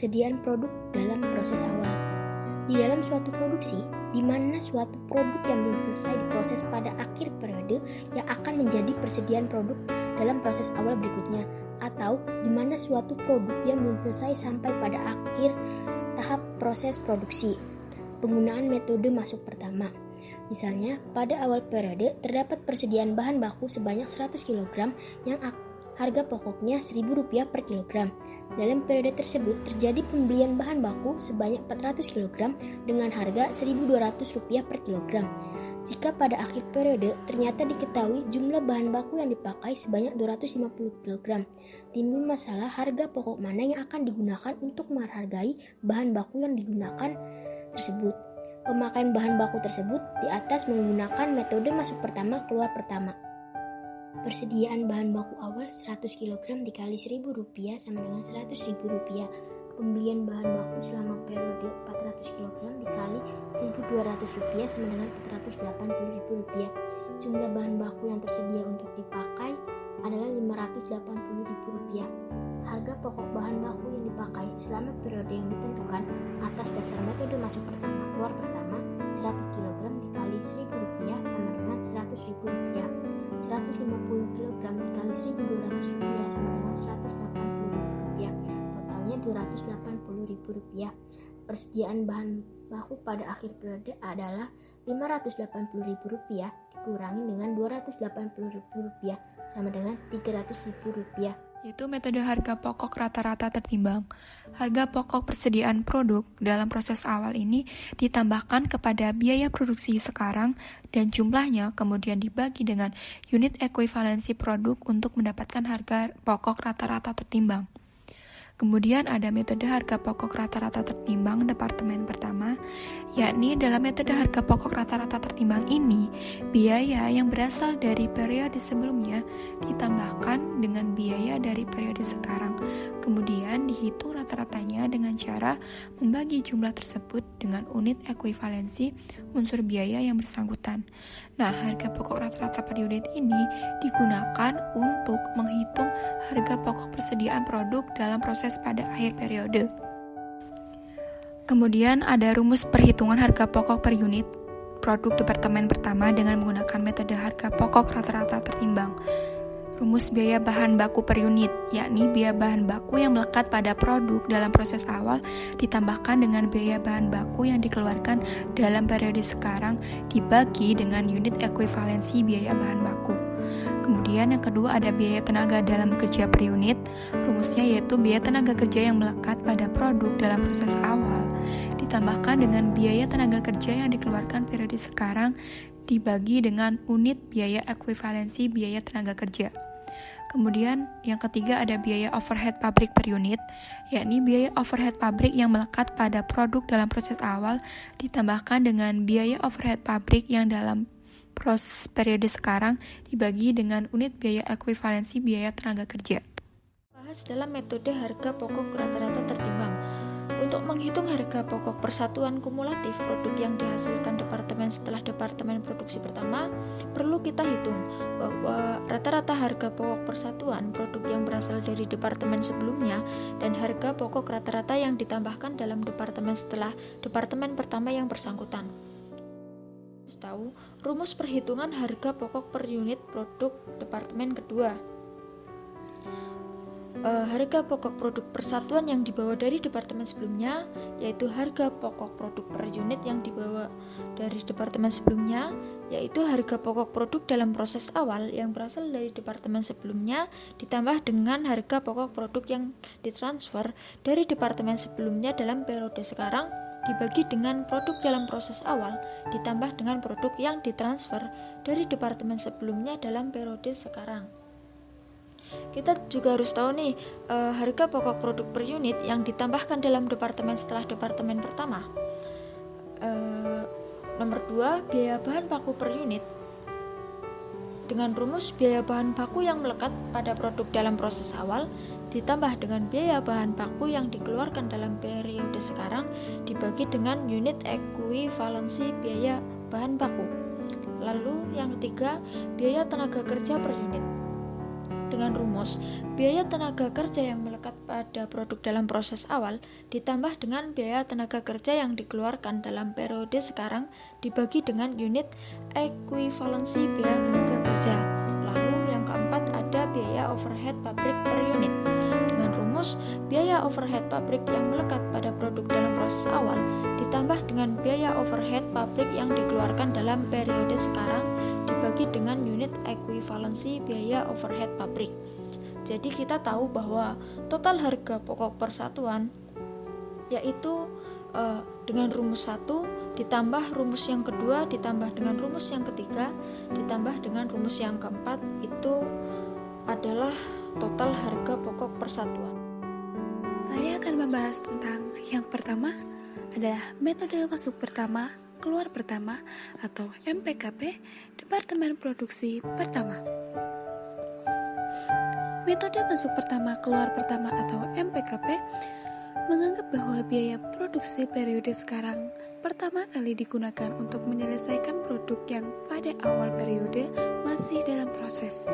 persediaan produk dalam proses awal. Di dalam suatu produksi, di mana suatu produk yang belum selesai diproses pada akhir periode yang akan menjadi persediaan produk dalam proses awal berikutnya, atau di mana suatu produk yang belum selesai sampai pada akhir tahap proses produksi. Penggunaan metode masuk pertama. Misalnya, pada awal periode terdapat persediaan bahan baku sebanyak 100 kg yang harga pokoknya Rp1.000 per kilogram. Dalam periode tersebut terjadi pembelian bahan baku sebanyak 400 kg dengan harga Rp1.200 per kilogram. Jika pada akhir periode ternyata diketahui jumlah bahan baku yang dipakai sebanyak 250 kg, timbul masalah harga pokok mana yang akan digunakan untuk menghargai bahan baku yang digunakan tersebut. Pemakaian bahan baku tersebut di atas menggunakan metode masuk pertama keluar pertama. Persediaan bahan baku awal 100 kg dikali Rp1.000 sama dengan Rp100.000. Pembelian bahan baku selama periode 400 kg dikali Rp1.200 sama dengan Rp480.000. Jumlah bahan baku yang tersedia untuk dipakai adalah Rp580.000. Harga pokok bahan baku yang dipakai selama periode yang ditentukan atas dasar metode masuk pertama keluar pertama 100 kg dikali Rp1.000 sama dengan Rp100.000. 150 kg dikali Rp1.200 sama dengan Rp180.000. Totalnya Rp280.000. Persediaan bahan baku pada akhir periode adalah Rp580.000 dikurangi dengan Rp280.000 sama dengan Rp300.000. Yaitu metode harga pokok rata-rata tertimbang. Harga pokok persediaan produk dalam proses awal ini ditambahkan kepada biaya produksi sekarang dan jumlahnya kemudian dibagi dengan unit ekuivalensi produk untuk mendapatkan harga pokok rata-rata tertimbang. Kemudian ada metode harga pokok rata-rata tertimbang departemen pertama, yakni dalam metode harga pokok rata-rata tertimbang ini, biaya yang berasal dari periode sebelumnya ditambahkan dengan biaya dari periode sekarang. Kemudian dihitung rata-ratanya dengan cara membagi jumlah tersebut dengan unit ekuivalensi unsur biaya yang bersangkutan. Nah, harga pokok rata-rata per unit ini digunakan untuk menghitung harga pokok persediaan produk dalam proses pada akhir periode. Kemudian ada rumus perhitungan harga pokok per unit produk departemen pertama dengan menggunakan metode harga pokok rata-rata tertimbang. Rumus biaya bahan baku per unit, yakni biaya bahan baku yang melekat pada produk dalam proses awal ditambahkan dengan biaya bahan baku yang dikeluarkan dalam periode sekarang dibagi dengan unit ekuivalensi biaya bahan baku. Kemudian yang kedua ada biaya tenaga dalam kerja per unit. Rumusnya yaitu biaya tenaga kerja yang melekat pada produk dalam proses awal ditambahkan dengan biaya tenaga kerja yang dikeluarkan periode sekarang dibagi dengan unit biaya ekuivalensi biaya tenaga kerja. Kemudian yang ketiga ada biaya overhead pabrik per unit, yakni biaya overhead pabrik yang melekat pada produk dalam proses awal ditambahkan dengan biaya overhead pabrik yang dalam periode sekarang dibagi dengan unit biaya ekuivalensi biaya tenaga kerja. Bahas dalam metode harga pokok rata-rata tertimbang. Untuk menghitung harga pokok persatuan kumulatif produk yang dihasilkan departemen setelah departemen produksi pertama, perlu kita hitung bahwa rata-rata harga pokok persatuan produk yang berasal dari departemen sebelumnya dan harga pokok rata-rata yang ditambahkan dalam departemen setelah departemen pertama yang bersangkutan. Tahu rumus perhitungan harga pokok per unit produk departemen kedua. Harga pokok produk persatuan yang dibawa dari departemen sebelumnya, yaitu harga pokok produk per unit yang dibawa dari departemen sebelumnya, yaitu harga pokok produk dalam proses awal yang berasal dari departemen sebelumnya ditambah dengan harga pokok produk yang ditransfer dari departemen sebelumnya dalam periode sekarang dibagi dengan produk dalam proses awal ditambah dengan produk yang ditransfer dari departemen sebelumnya dalam periode sekarang. Kita juga harus tahu nih harga pokok produk per unit yang ditambahkan dalam departemen setelah departemen pertama. Nomor 2, biaya bahan baku per unit. Dengan rumus biaya bahan baku yang melekat pada produk dalam proses awal ditambah dengan biaya bahan baku yang dikeluarkan dalam periode sekarang dibagi dengan unit ekuivalensi biaya bahan baku. Lalu yang ketiga, biaya tenaga kerja per unit. dengan rumus biaya tenaga kerja yang melekat pada produk dalam proses awal ditambah dengan biaya tenaga kerja yang dikeluarkan dalam periode sekarang dibagi dengan unit ekuivalensi biaya tenaga kerja. Lalu yang keempat ada biaya overhead pabrik per unit. Dengan rumus biaya overhead pabrik yang melekat pada produk dalam proses awal ditambah dengan biaya overhead pabrik yang dikeluarkan dalam periode sekarang dibagi dengan unit ekuivalensi biaya overhead pabrik. Jadi kita tahu bahwa total harga pokok persatuan yaitu dengan rumus 1 ditambah rumus yang kedua ditambah dengan rumus yang ketiga ditambah dengan rumus yang keempat itu adalah total harga pokok persatuan. Saya akan membahas tentang yang pertama adalah metode masuk pertama, keluar pertama atau MPKP, Departemen Produksi Pertama. Metode masuk pertama, keluar pertama atau MPKP menganggap bahwa biaya produksi periode sekarang pertama kali digunakan untuk menyelesaikan produk yang pada awal periode masih dalam proses.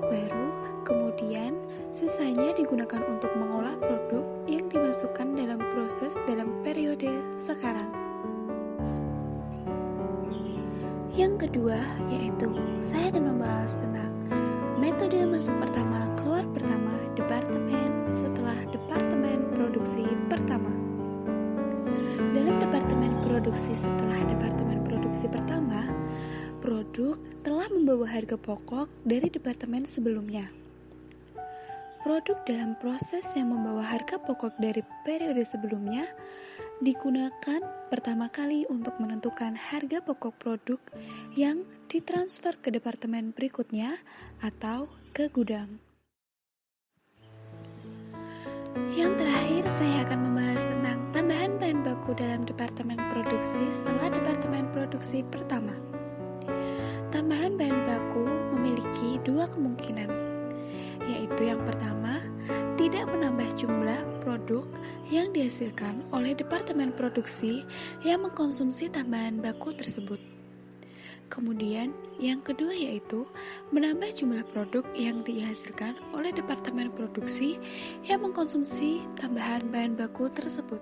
Baru kemudian sisanya digunakan untuk mengolah produk yang dimasukkan dalam proses dalam periode sekarang. Yang kedua yaitu saya akan membahas tentang metode masuk pertama, keluar pertama, departemen setelah Departemen Produksi Pertama. Dalam Departemen Produksi setelah Departemen Produksi Pertama, produk telah membawa harga pokok dari departemen sebelumnya. Produk dalam proses yang membawa harga pokok dari periode sebelumnya digunakan pertama kali untuk menentukan harga pokok produk yang ditransfer ke departemen berikutnya atau ke gudang. Yang terakhir, saya akan membahas tentang tambahan bahan baku dalam Departemen Produksi setelah Departemen Produksi Pertama. Tambahan bahan baku memiliki dua kemungkinan, yaitu yang pertama, tidak menambah jumlah produk yang dihasilkan oleh Departemen Produksi yang mengkonsumsi tambahan baku tersebut. Kemudian, yang kedua yaitu menambah jumlah produk yang dihasilkan oleh Departemen Produksi yang mengkonsumsi tambahan bahan baku tersebut.